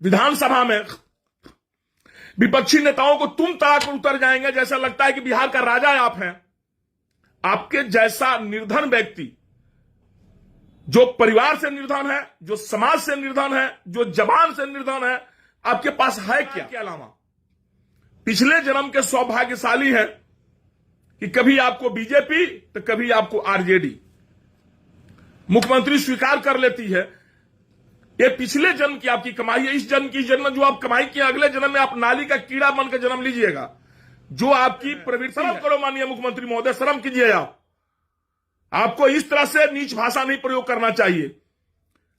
विधानसभा में विपक्षी नेताओं को तुम तड़ाक पर उतर जाएंगे, जैसा लगता है कि बिहार का राजा आप हैं। आपके जैसा निर्धन व्यक्ति, जो परिवार से निर्धन है, जो समाज से निर्धन है, जो जबान से निर्धन है, आपके पास है क्या के अलावा? पिछले जन्म के सौभाग्यशाली हैं कि कभी आपको बीजेपी तो कभी आपको आरजेडी मुख्यमंत्री स्वीकार कर लेती है। ये पिछले जन्म की आपकी कमाई है। इस जन्म की जन्म जो आप कमाई की, अगले जन्म में आप नाली का कीड़ा बनकर जन्म लीजिएगा। जो आपकी प्रवृत्ति, शर्म करो माननीय मुख्यमंत्री महोदय, शर्म कीजिए। आपको इस तरह से नीच भाषा नहीं प्रयोग करना चाहिए।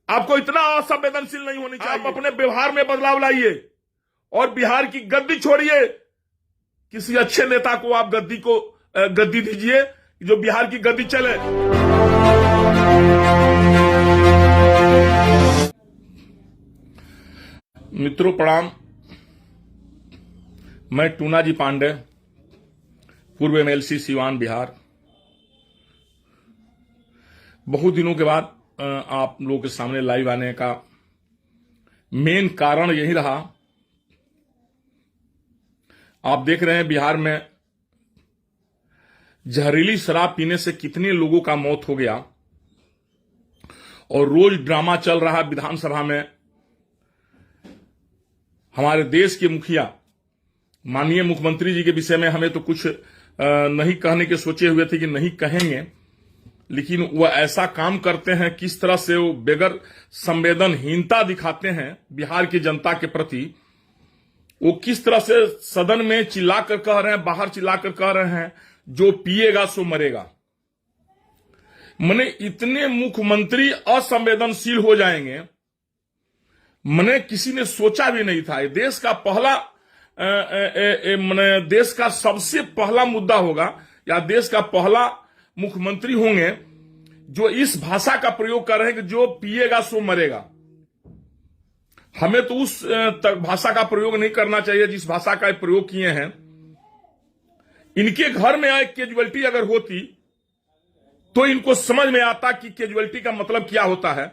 आपको इतना असंवेदनशील नहीं होनी चाहिए। आप अपने व्यवहार में बदलाव लाइए और बिहार की गद्दी छोड़िए। किसी अच्छे नेता को आप गद्दी दीजिए, जो बिहार की गद्दी चले। मित्रों प्रणाम, मैं टूना जी पांडे, पूर्व एमएलसी सीवान बिहार। बहुत दिनों के बाद आप लोगों के सामने लाइव आने का मेन कारण यही रहा। आप देख रहे हैं बिहार में जहरीली शराब पीने से कितने लोगों का मौत हो गया और रोज ड्रामा चल रहा है विधानसभा में। हमारे देश के मुखिया माननीय मुख्यमंत्री जी के विषय में हमें तो कुछ नहीं कहने के सोचे हुए थे कि नहीं कहेंगे, लेकिन वह ऐसा काम करते हैं, किस तरह से वो बेगर संवेदनहीनता दिखाते हैं बिहार की जनता के प्रति। वो किस तरह से सदन में चिल्लाकर कह रहे हैं, बाहर चिल्लाकर कह रहे हैं, जो पिएगा सो मरेगा। मने इतने मुख्यमंत्री असंवेदनशील हो जाएंगे, मने किसी ने सोचा भी नहीं था। देश का पहला देश का सबसे पहला मुद्दा होगा या देश का पहला मुख्यमंत्री होंगे जो इस भाषा का प्रयोग कर रहे हैं कि जो पिएगा सो मरेगा। हमें तो उस भाषा का प्रयोग नहीं करना चाहिए जिस भाषा का प्रयोग किए हैं। इनके घर में एक कैजुअलिटी अगर होती तो इनको समझ में आता कि कैजुअलिटी का मतलब क्या होता है।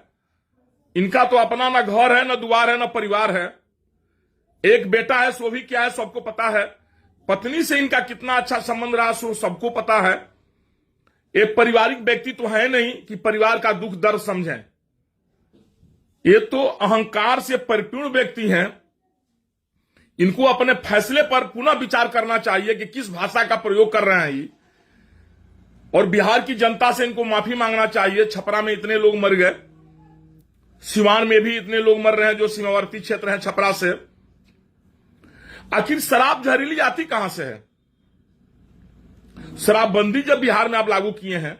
इनका तो अपना ना घर है, ना द्वार है, ना परिवार है। एक बेटा है, सो भी क्या है सबको पता है। पत्नी से इनका कितना अच्छा संबंध रहा सो सबको पता है। एक पारिवारिक व्यक्ति तो है नहीं कि परिवार का दुख दर्द समझें। ये तो अहंकार से परिपूर्ण व्यक्ति हैं। इनको अपने फैसले पर पुनः विचार करना चाहिए कि किस भाषा का प्रयोग कर रहे हैं ये, और बिहार की जनता से इनको माफी मांगना चाहिए। छपरा में इतने लोग मर गए, सिवान में भी इतने लोग मर रहे हैं जो सीमावर्ती क्षेत्र है छपरा से। आखिर शराब जहरीली आती कहां से है? शराबबंदी जब बिहार में आप लागू किए हैं,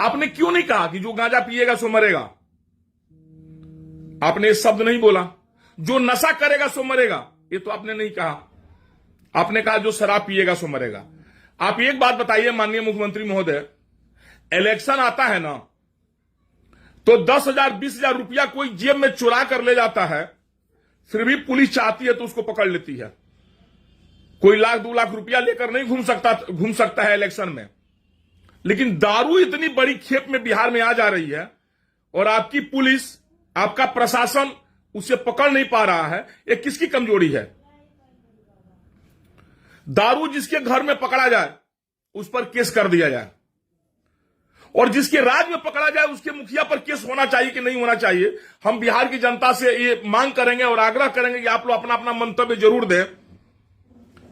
आपने क्यों नहीं कहा कि जो गांजा पिएगा सो मरेगा? आपने शब्द नहीं बोला। जो नशा करेगा सो मरेगा, ये तो आपने नहीं कहा। आपने कहा जो शराब पिएगा सो मरेगा। आप एक बात बताइए माननीय मुख्यमंत्री महोदय, इलेक्शन आता है ना तो 10,000 20,000 रुपया कोई जेब में चुरा कर ले जाता है, फिर भी पुलिस चाहती है तो उसको पकड़ लेती है। कोई लाख 2 लाख रुपया लेकर नहीं घूम सकता है इलेक्शन में। लेकिन दारू इतनी बड़ी खेप में बिहार में आ जा रही है और आपकी पुलिस, आपका प्रशासन उसे पकड़ नहीं पा रहा है। ये किसकी कमजोरी है? दारू जिसके घर में पकड़ा जाए उस पर केस कर दिया जाए, और जिसके राज्य में पकड़ा जाए उसके मुखिया पर केस होना चाहिए कि नहीं होना चाहिए। हम बिहार की जनता से ये मांग करेंगे और आग्रह करेंगे कि आप लोग अपना अपना मंतव्य जरूर दें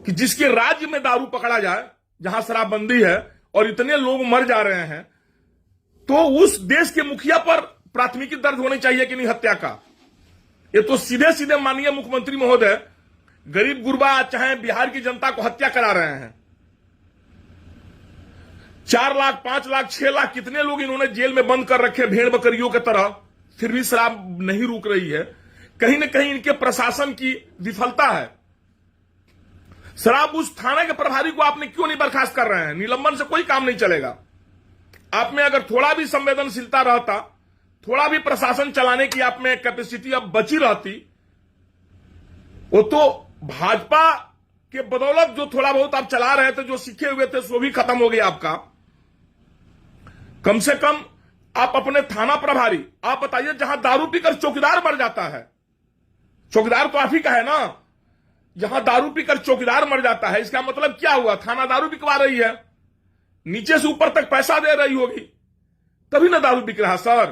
कि जिसके राज्य में दारू पकड़ा जाए, जहां शराबबंदी है और इतने लोग मर जा रहे हैं, तो उस देश के मुखिया पर प्राथमिकी दर्ज होनी चाहिए कि नहीं हत्या का। ये तो सीधे सीधे माननीय मुख्यमंत्री महोदय गरीब गुरबा चाहे बिहार की जनता को हत्या करा रहे हैं। 4 लाख 5 लाख 6 लाख कितने लोग इन्होंने जेल में बंद कर रखे भेड़ बकरियों की तरह, फिर भी शराब नहीं रुक रही है। कहीं ना कहीं इनके प्रशासन की विफलता है। शराब उस थाने के प्रभारी को आपने क्यों नहीं बर्खास्त कर रहे हैं? निलंबन से कोई काम नहीं चलेगा। आप में अगर थोड़ा भी संवेदनशीलता रहता, थोड़ा भी प्रशासन चलाने की आप में कैपेसिटी अब बची रहती, वो तो भाजपा के बदौलत जो थोड़ा बहुत आप चला रहे थे, जो सीखे हुए थे, सो भी खत्म हो गया आपका। कम से कम आप अपने थाना प्रभारी, आप बताइए, जहां दारू पीकर चौकीदार मर जाता है, चौकीदार तो आप ही का है ना। यहां दारू पीकर चौकीदार मर जाता है, इसका मतलब क्या हुआ? थाना दारू बिकवा रही है, नीचे से ऊपर तक पैसा दे रही होगी, तभी ना दारू बिक रहा सर।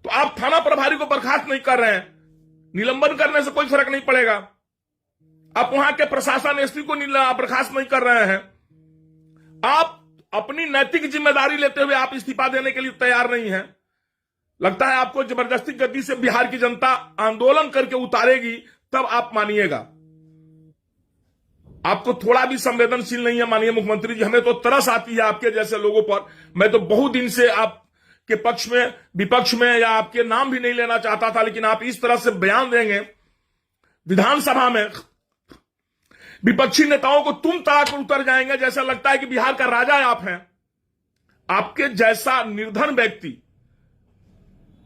तो आप थाना प्रभारी को बर्खास्त नहीं कर रहे हैं, निलंबन करने से कोई फर्क नहीं पड़ेगा। आप वहां के प्रशासन एसपी को बर्खास्त नहीं कर रहे हैं। आप अपनी नैतिक जिम्मेदारी लेते हुए आप इस्तीफा देने के लिए तैयार नहीं है। लगता है आपको जबरदस्ती गद्दी से बिहार की जनता आंदोलन करके उतारेगी, तब आप मानिएगा। आपको थोड़ा भी संवेदनशील नहीं है माननीय मुख्यमंत्री जी। हमें तो तरस आती है आपके जैसे लोगों पर। मैं तो बहुत दिन से आपके पक्ष में, विपक्ष में, या आपके नाम भी नहीं लेना चाहता था, लेकिन आप इस तरह से बयान देंगे विधानसभा में, विपक्षी नेताओं को तुम ताक पर उतर जाएंगे, जैसा लगता है कि बिहार का राजा आप हैं। आपके जैसा निर्धन व्यक्ति,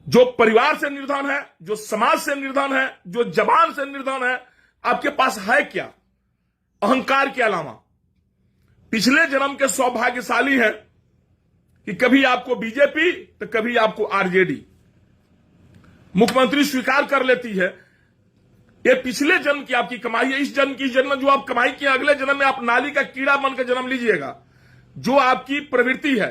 जो परिवार से निर्धन है, जो समाज से निर्धन है, जो जबान से निर्धन है, आपके पास है क्या अहंकार के अलावा? पिछले जन्म के सौभाग्यशाली हैं कि कभी आपको बीजेपी तो कभी आपको आरजेडी मुख्यमंत्री स्वीकार कर लेती है। ये पिछले जन्म की आपकी कमाई है। इस जन्म की जन्म जो आप कमाई की, अगले जन्म में आप नाली का कीड़ा बनकर जन्म लीजिएगा। जो आपकी प्रवृत्ति है,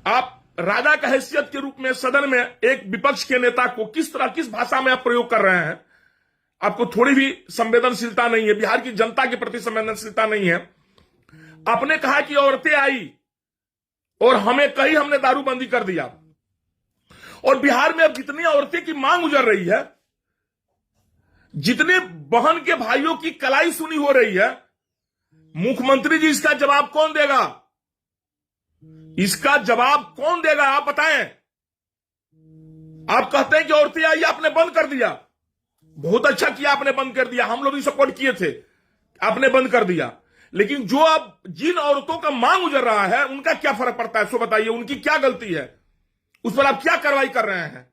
आप राजा का हैसियत के रूप में सदन में एक विपक्ष के नेता को किस भाषा में आप प्रयोग कर रहे हैं? आपको थोड़ी भी संवेदनशीलता नहीं है, बिहार की जनता के प्रति संवेदनशीलता नहीं है। आपने कहा कि औरतें आई और हमें कही, हमने दारूबंदी कर दिया, और बिहार में अब जितनी औरतें की मांग उजर रही है, जितने बहन के भाइयों की कलाई सुनी हो रही है, मुख्यमंत्री जी इसका जवाब कौन देगा? इसका जवाब कौन देगा आप बताएं। आप कहते हैं कि औरतें आई, आपने बंद कर दिया। बहुत अच्छा किया आपने बंद कर दिया, हम लोग भी सपोर्ट किए थे, आपने बंद कर दिया। लेकिन जो अब जिन औरतों का मांग उजर रहा है, उनका क्या फर्क पड़ता है? सो बताइए, उनकी क्या गलती है? उस पर आप क्या कार्रवाई कर रहे हैं?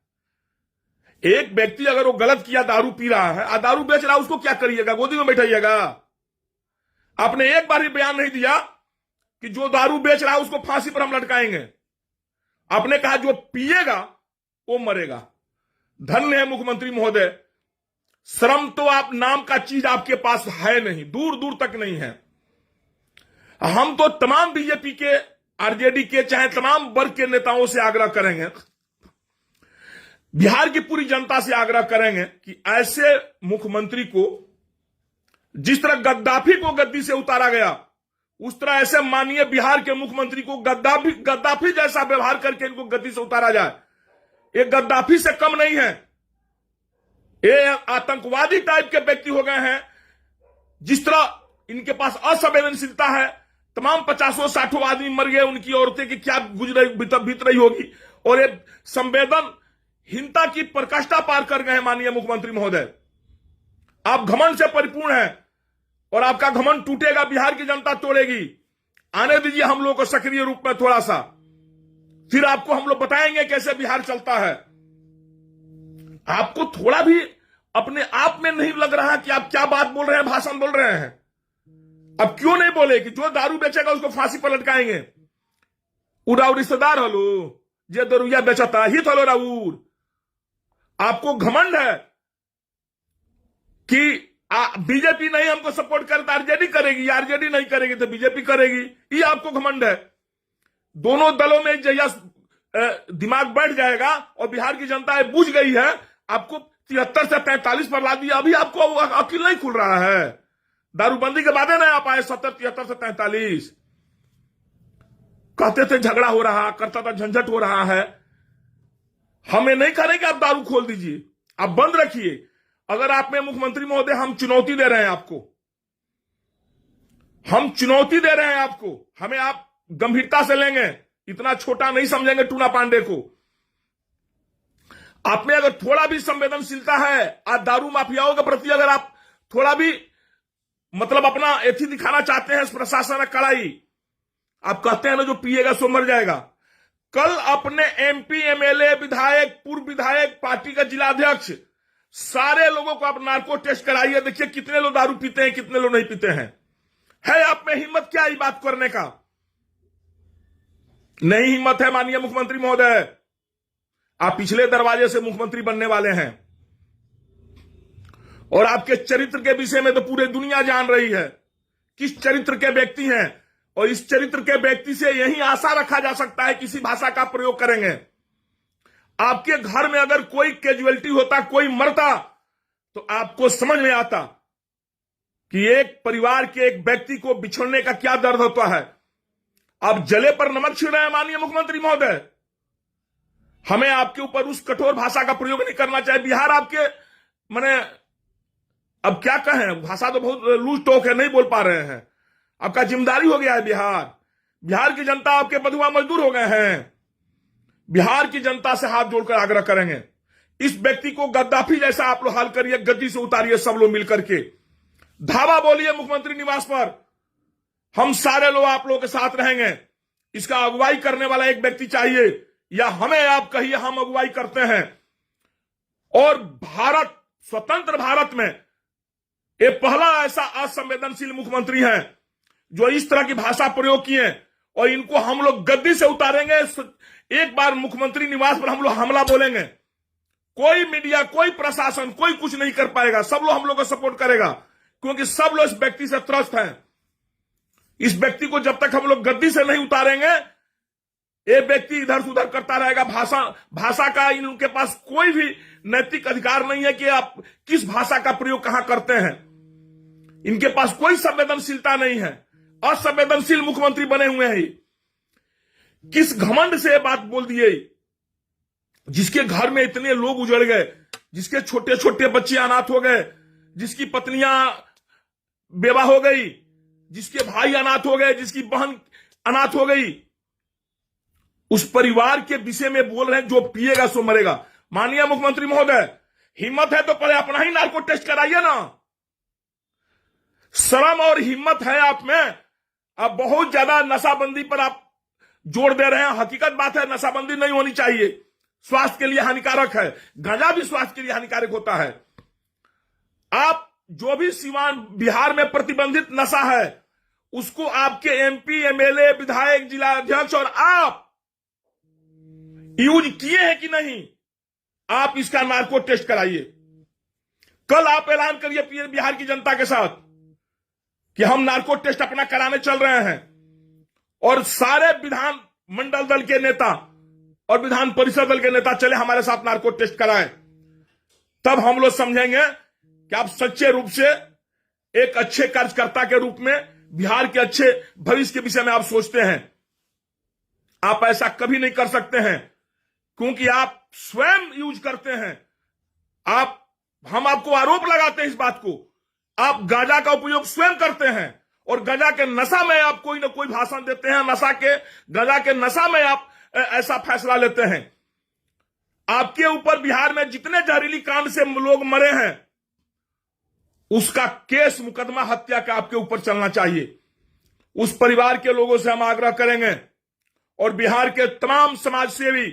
एक व्यक्ति अगर वो गलत किया, दारू पी रहा है, दारू बेच रहा है, उसको क्या करिएगा? गोदी में बैठाइएगा? आपने एक बार ही बयान नहीं दिया कि जो दारू बेच रहा है उसको फांसी पर हम लटकाएंगे। आपने कहा जो पिएगा वो मरेगा। धन्य है मुख्यमंत्री महोदय, श्रम तो आप नाम का चीज आपके पास है नहीं, दूर दूर तक नहीं है। हम तो तमाम बीजेपी के, आरजेडी के, चाहे तमाम वर्ग के नेताओं से आग्रह करेंगे, बिहार की पूरी जनता से आग्रह करेंगे कि ऐसे मुख्यमंत्री को, जिस तरह गद्दाफी को गद्दी से उतारा गया, उस तरह ऐसे माननीय बिहार के मुख्यमंत्री को गद्दाफी जैसा व्यवहार करके इनको गद्दी से उतारा जाए। ये गद्दाफी से कम नहीं है, ये आतंकवादी टाइप के व्यक्ति हो गए हैं। जिस तरह इनके पास असंवेदनशीलता है, तमाम 50-60 आदमी मर गए, उनकी औरतें की क्या बीत रही होगी, और ये संवेदनहीनता की प्रकाष्ठा पार कर गए हैं माननीय मुख्यमंत्री महोदय। आप घमंड से परिपूर्ण हैं और आपका घमंड टूटेगा, बिहार की जनता तोड़ेगी। आने दीजिए हम लोग को सक्रिय रूप में थोड़ा सा, फिर आपको हम लोग बताएंगे कैसे बिहार चलता है। आपको थोड़ा भी अपने आप में नहीं लग रहा कि आप क्या बात बोल रहे हैं, भाषण बोल रहे हैं। अब क्यों नहीं बोले कि जो दारू बेचेगा उसको फांसी पर लटकाएंगे? उड़ाऊ रिश्तेदार हलो जे दरुया बेचता ही थलो राउर। आपको घमंड है कि बीजेपी नहीं हमको सपोर्ट करता, आरजेडी करेगी, आरजेडी नहीं करेगी तो बीजेपी करेगी, ये आपको घमंड है। दोनों दलों में जैसा दिमाग बैठ जाएगा और बिहार की जनता बुझ गई है, आपको 73 से 43 पर ला दिया, अभी आपको अकील नहीं खुल रहा है। दारूबंदी के बाद नहीं आप आए 70, 73 से 43। कहते थे झगड़ा हो रहा, करता था झंझट हो रहा है। हमें नहीं करेंगे आप दारू खोल दीजिए, आप बंद रखिए। अगर आप में मुख्यमंत्री महोदय, हम चुनौती दे रहे हैं आपको, हम चुनौती दे रहे हैं आपको, हमें आप गंभीरता से लेंगे, इतना छोटा नहीं समझेंगे टूना पांडे को। आप में अगर थोड़ा भी संवेदनशीलता है, आज दारू माफियाओं के प्रति अगर आप थोड़ा भी मतलब अपना एथी दिखाना चाहते हैं, प्रशासन कड़ाई, आप कहते हैं ना जो पिएगा सो मर जाएगा। कल अपने एमपी, एमएलए, विधायक, पूर्व विधायक, पार्टी का जिलाध्यक्ष, सारे लोगों को आप नार्को टेस्ट कराइए, देखिए कितने लोग दारू पीते हैं, कितने लोग नहीं पीते हैं। है आप में हिम्मत क्या ये बात करने का? नहीं हिम्मत है माननीय मुख्यमंत्री महोदय। आप पिछले दरवाजे से मुख्यमंत्री बनने वाले हैं। और आपके चरित्र के विषय में तो पूरी दुनिया जान रही है किस चरित्र के व्यक्ति हैं, और इस चरित्र के व्यक्ति से यही आशा रखा जा सकता है किसी भाषा का प्रयोग करेंगे। आपके घर में अगर कोई कैजुअलिटी होता, कोई मरता, तो आपको समझ में आता कि एक परिवार के एक व्यक्ति को बिछड़ने का क्या दर्द होता है। आप जले पर नमक छिड़ रहे हैं माननीय मुख्यमंत्री महोदय। हमें आपके ऊपर उस कठोर भाषा का प्रयोग नहीं करना चाहिए। बिहार आपके माने अब क्या कहें, भाषा तो बहुत लूज टोक है, नहीं बोल पा रहे हैं। आपका जिम्मेदारी हो गया है बिहार की जनता आपके बंधुआ मजदूर हो गए हैं। बिहार की जनता से हाथ जोड़कर आग्रह करेंगे, इस व्यक्ति को गद्दाफी जैसा आप लोग हाल करिए, गद्दी से उतारिए सब लोग मिलकर के, धावा बोलिए मुख्यमंत्री निवास पर। हम सारे लोग आप लोगों के साथ रहेंगे। इसका अगुवाई करने वाला एक व्यक्ति चाहिए, या हमें आप कहिए हम अगुवाई करते हैं। और भारत, स्वतंत्र भारत में ये पहला ऐसा असंवेदनशील मुख्यमंत्री है जो इस तरह की भाषा प्रयोग किए, और इनको हम लोग गद्दी से उतारेंगे। एक बार मुख्यमंत्री निवास पर हम लोग हमला बोलेंगे, कोई मीडिया, कोई प्रशासन, कोई कुछ नहीं कर पाएगा। सब लोग हम लोग को सपोर्ट करेगा, क्योंकि सब लोग इस व्यक्ति से त्रस्त हैं। इस व्यक्ति को जब तक हम लोग गद्दी से नहीं उतारेंगे, ये व्यक्ति इधर से उधर करता रहेगा। भाषा का इनके पास कोई भी नैतिक अधिकार नहीं है कि आप किस भाषा का प्रयोग कहां करते हैं। इनके पास कोई संवेदनशीलता नहीं है, असंवेदनशील मुख्यमंत्री बने हुए हैं। किस घमंड से बात बोल दिए, जिसके घर में इतने लोग उजड़ गए, जिसके छोटे छोटे बच्चे अनाथ हो गए, जिसकी पत्नियां बेवा हो गई, जिसके भाई अनाथ हो गए, जिसकी बहन अनाथ हो गई, उस परिवार के विषय में बोल रहे हैं जो पिएगा सो मरेगा। माननीय मुख्यमंत्री महोदय, हिम्मत है तो पहले अपना ही नार्को टेस्ट कराइए ना। शर्म और हिम्मत है आप में। अब बहुत ज्यादा नशाबंदी पर आप जोर दे रहे हैं। हकीकत बात है, नशाबंदी नहीं होनी चाहिए, स्वास्थ्य के लिए हानिकारक है। गांजा भी स्वास्थ्य के लिए हानिकारक होता है। आप जो भी सीवान बिहार में प्रतिबंधित नशा है, उसको आपके एमपी, एमएलए, विधायक, जिला अध्यक्ष और आप यूज किए हैं कि नहीं, आप इसका नार्को टेस्ट कराइए। कल आप ऐलान करिए बिहार की जनता के साथ कि हम नार्को टेस्ट अपना कराने चल रहे हैं, और सारे विधान मंडल दल के नेता और विधान परिषद दल के नेता चले हमारे साथ नार्को टेस्ट कराएं। तब हम लोग समझेंगे कि आप सच्चे रूप से एक अच्छे कार्यकर्ता के रूप में बिहार के अच्छे भविष्य के विषय में आप सोचते हैं। आप ऐसा कभी नहीं कर सकते हैं, क्योंकि आप स्वयं यूज करते हैं। हम आपको आरोप लगाते हैं इस बात को, आप गांजा का उपयोग स्वयं करते हैं, और गांजा के नशा में आप कोई ना कोई भाषण देते हैं। गांजा के नशा में आप ऐसा फैसला लेते हैं। आपके ऊपर बिहार में जितने जहरीली कांड से लोग मरे हैं, उसका केस, मुकदमा हत्या का आपके ऊपर चलना चाहिए। उस परिवार के लोगों से हम आग्रह करेंगे, और बिहार के तमाम समाजसेवी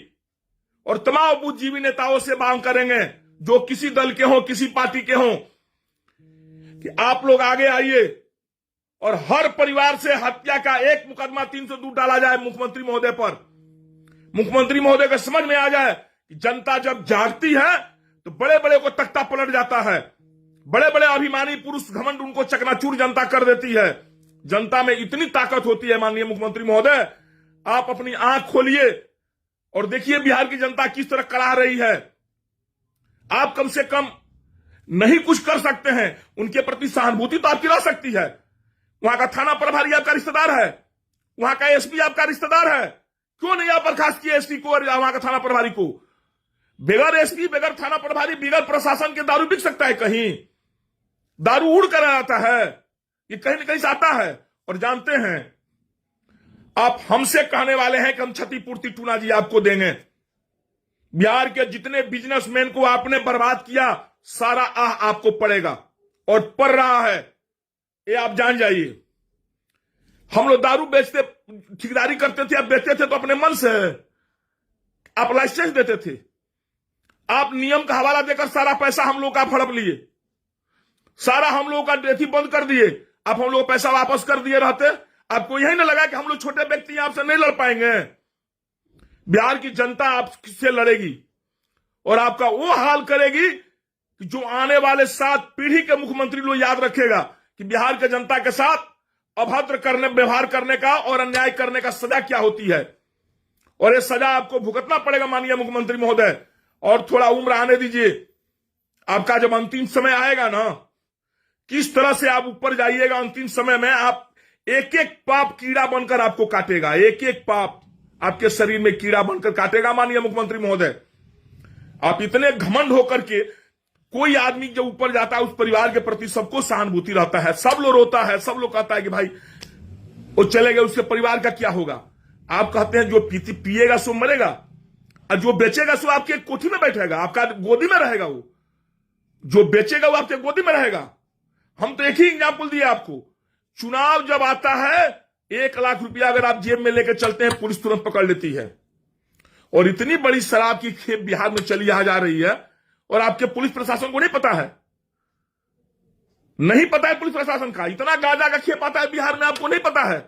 और तमाम बुद्धिजीवी नेताओं से मांग करेंगे, जो किसी दल के हों, किसी पार्टी के हों, कि आप लोग आगे आइए और हर परिवार से हत्या का एक मुकदमा 302 डाला जाए मुख्यमंत्री महोदय पर। मुख्यमंत्री महोदय को समझ में आ जाए कि जनता जब जागती है तो बड़े बड़े को तख्ता पलट जाता है। बड़े बड़े अभिमानी पुरुष घमंड उनको चकनाचूर जनता कर देती है। जनता में इतनी ताकत होती है। माननीय मुख्यमंत्री महोदय, आप अपनी आंख खोलिए और देखिए बिहार की जनता किस तरह कराह रही है। आप कम से कम नहीं कुछ कर सकते हैं, उनके प्रति सहानुभूति तो आपकी रह सकती है। वहां का थाना प्रभारी आपका रिश्तेदार है, वहां का एसपी आपका रिश्तेदार है, क्यों नहीं आप बर्खास्त किए एसपी को और वहां का थाना प्रभारी को? बगैर एसपी, बगैर थाना प्रभारी, बगैर प्रशासन के दारू बिक सकता है? कहीं दारू उड़ कर आता है, ये कहीं न कहीं से आता है। और जानते हैं, आप हमसे कहने वाले हैं कि हम क्षतिपूर्ति टूना जी आपको देंगे। बिहार के जितने बिजनेसमैन को आपने बर्बाद किया, सारा आह आपको पड़ेगा और पड़ रहा है, ये आप जान जाइए। हम लोग दारू बेचते, ठेकेदारी करते थे, अब बेचते थे तो अपने मन से। आप लाइसेंस देते थे, आप नियम का हवाला देकर सारा पैसा हम लोग का हड़प लिए, सारा हम लोगों का डेथी बंद कर दिए। आप हम लोग पैसा वापस कर दिए रहते, आपको यही ना लगा कि हम लोग छोटे व्यक्ति आपसे नहीं लड़ पाएंगे। बिहार की जनता आपसे लड़ेगी और आपका वो हाल करेगी कि जो आने वाले 7 पीढ़ी के मुख्यमंत्री लोग याद रखेगा कि बिहार के जनता के साथ अभद्र व्यवहार करने का और अन्याय करने का सजा क्या होती है, और ये सजा आपको भुगतना पड़ेगा माननीय मुख्यमंत्री महोदय। और थोड़ा उम्र आने दीजिए, आपका जब अंतिम समय आएगा ना, किस तरह से आप ऊपर जाइएगा अंतिम समय में, आप एक एक पाप कीड़ा बनकर आपको काटेगा, एक एक पाप आपके शरीर में कीड़ा बनकर काटेगा माननीय मुख्यमंत्री महोदय। आप इतने घमंड होकर के, कोई आदमी जब ऊपर जाता है उस परिवार के प्रति सबको सहानुभूति रहता है, सब लोग रोता है, सब लोग कहता है कि भाई वो चले गए, उसके परिवार का क्या होगा। आप कहते हैं जो पिएगा सो मरेगा, और जो बेचेगा सो आपके कोठी में बैठेगा, आपका गोदी में रहेगा। वो जो बेचेगा वो आपके गोदी में रहेगा। हम तो एक ही एग्जाम्पल दिए आपको, चुनाव जब आता है 1 लाख रुपया अगर आप जेब में लेकर चलते हैं, पुलिस तुरंत पकड़ लेती है। और इतनी बड़ी शराब की खेप बिहार में चली जा रही है, और आपके पुलिस प्रशासन को नहीं पता है, नहीं पता है पुलिस प्रशासन का। इतना गांजा का खेप आता है बिहार में, आपको नहीं पता है।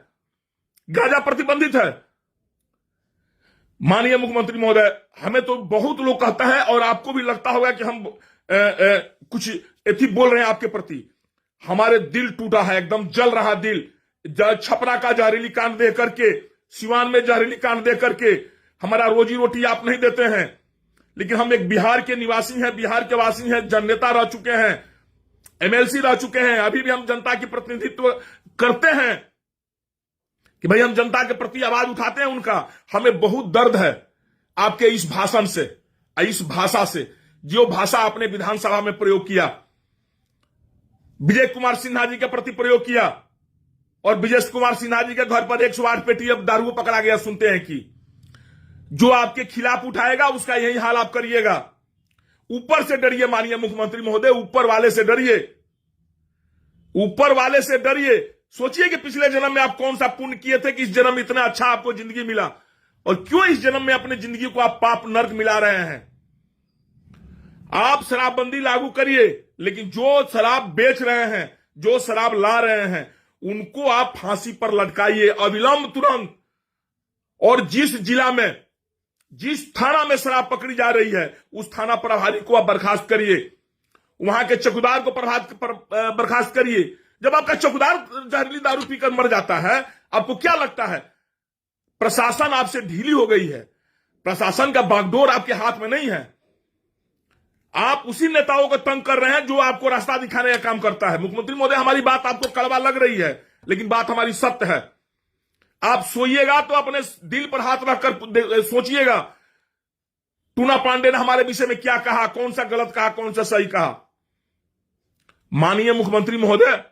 गांजा प्रतिबंधित है। माननीय मुख्यमंत्री महोदय, हमें तो बहुत लोग कहता है, और आपको भी लगता होगा कि हम कुछ एथी बोल रहे हैं आपके प्रति। हमारे दिल टूटा है, एकदम जल रहा दिल। छपरा का जहरीली कांड दे करके, सिवान में जहरीली कांड दे करके हमारा रोजी रोटी आप नहीं देते हैं। लेकिन हम एक बिहार के निवासी हैं, बिहार के वासी हैं, जननेता रह चुके हैं, एमएलसी रह चुके हैं, अभी भी हम जनता की प्रतिनिधित्व करते हैं कि भाई हम जनता के प्रति आवाज उठाते हैं उनका। हमें बहुत दर्द है आपके इस भाषण से, इस भाषा से, जो भाषा आपने विधानसभा में प्रयोग किया, विजय कुमार सिन्हा जी के प्रति प्रयोग किया, और विजय कुमार सिन्हा जी के घर पर 108 पेटी अब दारू पकड़ा गया। सुनते हैं कि जो आपके खिलाफ उठाएगा उसका यही हाल आप करिएगा। ऊपर से डरिए माननीय मुख्यमंत्री महोदय, ऊपर वाले से डरिए, ऊपर वाले से डरिए। सोचिए कि पिछले जन्म में आप कौन सा पुण्य किए थे कि इस जन्म में इतना अच्छा आपको जिंदगी मिला, और क्यों इस जन्म में अपनी जिंदगी को आप पाप नर्क मिला रहे हैं। आप शराबबंदी लागू करिए, लेकिन जो शराब बेच रहे हैं, जो शराब ला रहे हैं, उनको आप फांसी पर लटकाइए अविलंब, तुरंत। और जिस जिला में, जिस थाना में शराब पकड़ी जा रही है, उस थाना प्रभारी को आप बर्खास्त करिए, वहां के चौकीदार को बर्खास्त करिए। जब आपका चौकीदार जहरीली दारू पीकर मर जाता है, आपको क्या लगता है प्रशासन आपसे ढीली हो गई है? प्रशासन का बागडोर आपके हाथ में नहीं है। आप उसी नेताओं को तंग कर रहे हैं जो आपको रास्ता दिखाने का काम करता है। मुख्यमंत्री महोदय, हमारी बात आपको कड़वा लग रही है, लेकिन बात हमारी सत्य है। आप सोइएगा तो अपने दिल पर हाथ रखकर सोचिएगा, टूना पांडे ने हमारे विषय में क्या कहा, कौन सा गलत कहा, कौन सा सही कहा। माननीय मुख्यमंत्री महोदय,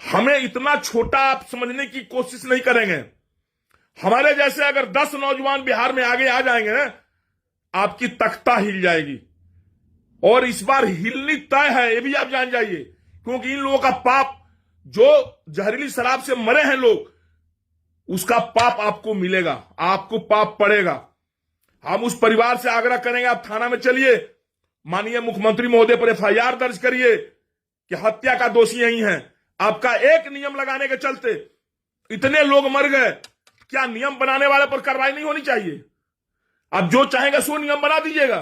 हमें इतना छोटा आप समझने की कोशिश नहीं करेंगे। हमारे जैसे अगर 10 नौजवान बिहार में आगे आ जाएंगे ना, आपकी तख्ता हिल जाएगी। और इस बार हिलनी तय है, ये भी आप जान जाइए, क्योंकि इन लोगों का पाप, जो जहरीली शराब से मरे हैं लोग, उसका पाप आपको मिलेगा, आपको पाप पड़ेगा। हम उस परिवार से आग्रह करेंगे, आप थाना में चलिए, माननीय मुख्यमंत्री महोदय पर एफआईआर दर्ज करिए कि हत्या का दोषी यही है। आपका एक नियम लगाने के चलते इतने लोग मर गए, क्या नियम बनाने वाले पर कार्रवाई नहीं होनी चाहिए? आप जो चाहेंगे सो नियम बना दीजिएगा,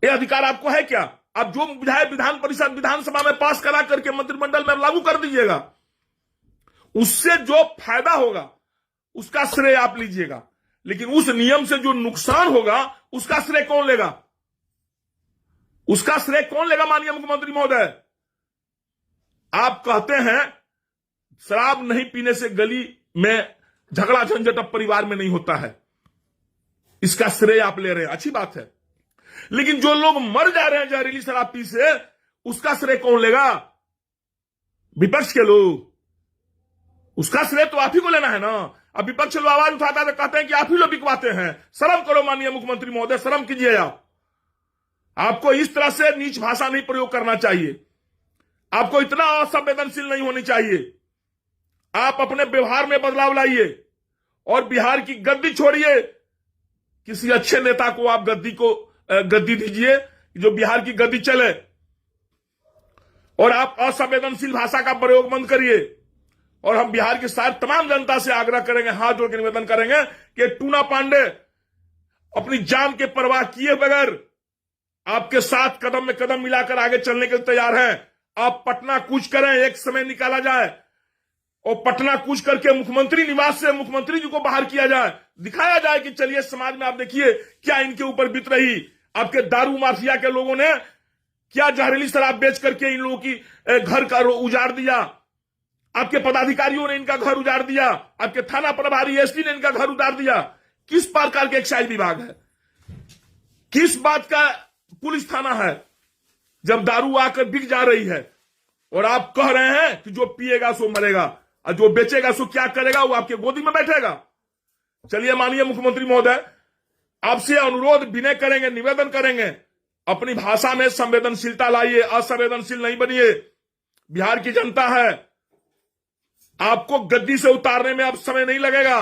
ये अधिकार आपको है क्या? आप जो विधायक विधान परिषद विधानसभा में पास करा करके मंत्रिमंडल में लागू कर दीजिएगा, उससे जो फायदा होगा उसका श्रेय आप लीजिएगा, लेकिन उस नियम से जो नुकसान होगा उसका श्रेय कौन लेगा? उसका श्रेय कौन लेगा? माननीय मुख्यमंत्री महोदय, आप कहते हैं शराब नहीं पीने से गली में झगड़ा झंझट अब परिवार में नहीं होता है, इसका श्रेय आप ले रहे हैं, अच्छी बात है। लेकिन जो लोग मर जा रहे हैं जहरीली शराब पी से, उसका श्रेय कौन लेगा? विपक्ष के लोग। उसका श्रेय तो आप ही को लेना है ना। अब विपक्ष लोग आवाज उठाता है तो कहते हैं कि आप ही लोग बिकवाते हैं। शर्म करो माननीय मुख्यमंत्री महोदय, शर्म कीजिए। आपको इस तरह से नीच भाषा नहीं प्रयोग करना चाहिए, आपको इतना असंवेदनशील नहीं होनी चाहिए। आप अपने व्यवहार में बदलाव लाइए और बिहार की गद्दी छोड़िए। किसी अच्छे नेता को आप गद्दी दीजिए जो बिहार की गद्दी चले, और आप असंवेदनशील भाषा का प्रयोग बंद करिए। और हम बिहार की सारी तमाम जनता से आग्रह करेंगे, हाथ जोड़ के निवेदन करेंगे कि टूना पांडे अपनी जान के परवाह किए बगैर आपके साथ कदम में कदम मिलाकर आगे चलने के लिए तैयार हैं। आप पटना कूच करें, एक समय निकाला जाए और पटना कूच करके मुख्यमंत्री निवास से मुख्यमंत्री जी को बाहर किया जाए, दिखाया जाए कि चलिए समाज में आप देखिए क्या इनके ऊपर बीत रही। आपके दारू माफिया के लोगों ने क्या जहरीली शराब बेच करके इन लोगों की घर का उजाड़ दिया। आपके पदाधिकारियों ने इनका घर उजाड़ दिया। आपके थाना प्रभारी एसपी ने इनका घर उजाड़ दिया। किस प्रकार के एक्साइज विभाग है, किस बात का पुलिस थाना है जब दारू आकर बिक जा रही है और आप कह रहे हैं कि जो पिएगा सो मरेगा और जो बेचेगा सो क्या करेगा, वो आपके गोदी में बैठेगा। चलिए माननीय मुख्यमंत्री महोदय, आपसे अनुरोध विनय करेंगे, निवेदन करेंगे, अपनी भाषा में संवेदनशीलता लाइए, असंवेदनशील नहीं बनिए। बिहार की जनता है, आपको गद्दी से उतारने में अब समय नहीं लगेगा,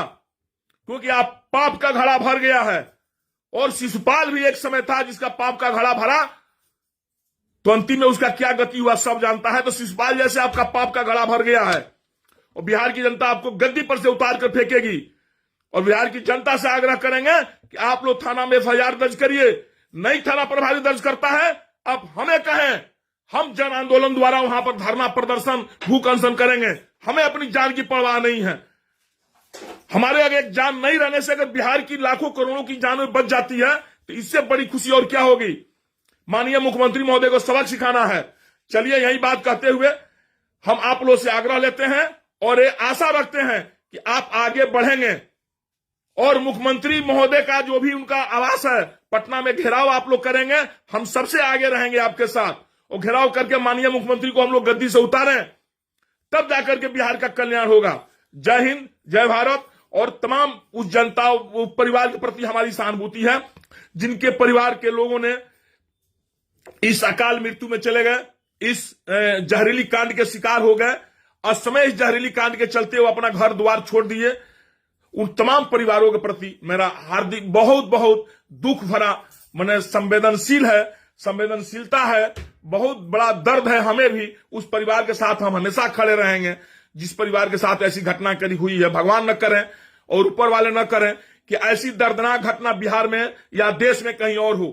क्योंकि आप पाप का घड़ा भर गया है। और शिशुपाल भी एक समय था जिसका पाप का घड़ा भरा, तो अंतिम में उसका क्या गति हुआ सब जानता है। तो शिशुपाल जैसे आपका पाप का घड़ा भर गया है और बिहार की जनता आपको गद्दी पर से उतार कर फेंकेगी। और बिहार की जनता से आग्रह करेंगे कि आप लोग थाना में एफआईआर दर्ज करिए। नहीं थाना प्रभारी दर्ज करता है, आप हमें कहें, हम जन आंदोलन द्वारा वहां पर धरना प्रदर्शन भूख अनशन करेंगे। हमें अपनी जान की परवाह नहीं है। हमारे अगर एक जान नहीं रहने से अगर बिहार की लाखों करोड़ों की जान बच जाती है तो इससे बड़ी खुशी और क्या होगी। माननीय मुख्यमंत्री महोदय को सबक सिखाना है। चलिए यही बात कहते हुए हम आप लोगों से आग्रह लेते हैं और ये आशा रखते हैं कि आप आगे बढ़ेंगे और मुख्यमंत्री महोदय का जो भी उनका आवास है पटना में घेराव आप लोग करेंगे। हम सबसे आगे रहेंगे आपके साथ और घेराव करके माननीय मुख्यमंत्री को हम लोग गद्दी से उतारें, तब जाकर के बिहार का कल्याण होगा। जय हिंद, जय भारत। और तमाम उस जनता उस परिवार के प्रति हमारी सहानुभूति है जिनके परिवार के लोगों ने इस अकाल मृत्यु में चले गए, इस जहरीली कांड के शिकार हो गए। असमय इस जहरीली कांड के चलते वो अपना घर द्वार छोड़ दिए। उन तमाम परिवारों के प्रति मेरा हार्दिक बहुत बहुत दुख भरा मैंने संवेदनशीलता है, बहुत बड़ा दर्द है हमें भी। उस परिवार के साथ हम हमेशा खड़े रहेंगे जिस परिवार के साथ ऐसी घटना करी हुई है। भगवान न करें और ऊपर वाले न करें कि ऐसी दर्दनाक घटना बिहार में या देश में कहीं और हो।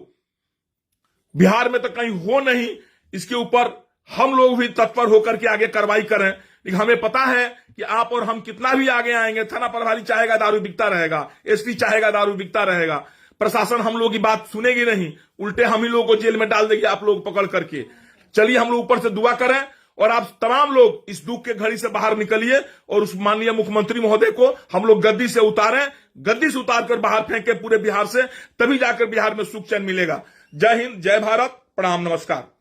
बिहार में तो कहीं हो नहीं, इसके ऊपर हम लोग भी तत्पर होकर के आगे कार्रवाई करें। लेकिन हमें पता है कि आप और हम कितना भी आगे आएंगे, थाना प्रभारी चाहेगा दारू बिकता रहेगा, एसपी चाहेगा दारू बिकता रहेगा, प्रशासन हम लोग की बात सुनेगी नहीं, उल्टे हम ही लोगों को जेल में डाल देगी आप लोग पकड़ करके। चलिए हम लोग ऊपर से दुआ करें और आप तमाम लोग इस दुख के घड़ी से बाहर निकलिए और उस माननीय मुख्यमंत्री महोदय को हम लोग गद्दी से उतारें, गद्दी से उतार कर बाहर फेंके पूरे बिहार से, तभी जाकर बिहार में सुख चैन मिलेगा। जय हिंद, जय भारत, प्रणाम, नमस्कार।